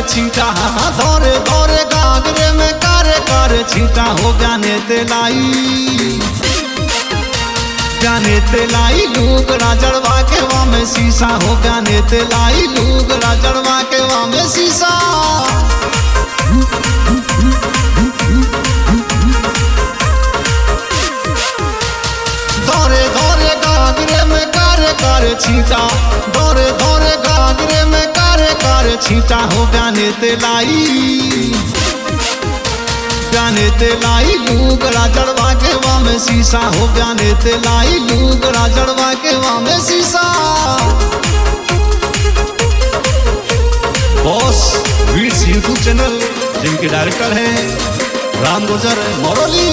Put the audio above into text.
छीटा धोरे धोरे गागरे में कर छीटा हो गाने तेलाई लूगड़ा जड़वा के वहाँ में शीशा हो गाने तेलाई लूगड़ा जड़वा के वहाँ में शीशा धोरे धोरे गागरे में कर छीटा धोरे धोरे गागरे में कर छीटा हो गाने तेलाई लूगड़ा जड़वा के वहाँ में शीशा हो गाने तेलाई लूगड़ा जड़वा के वहाँ में शीशा। बॉस बीट्स यूट्यूब चैनल जिनके डायरेक्टर हैं राम गुर्जर मोरोली।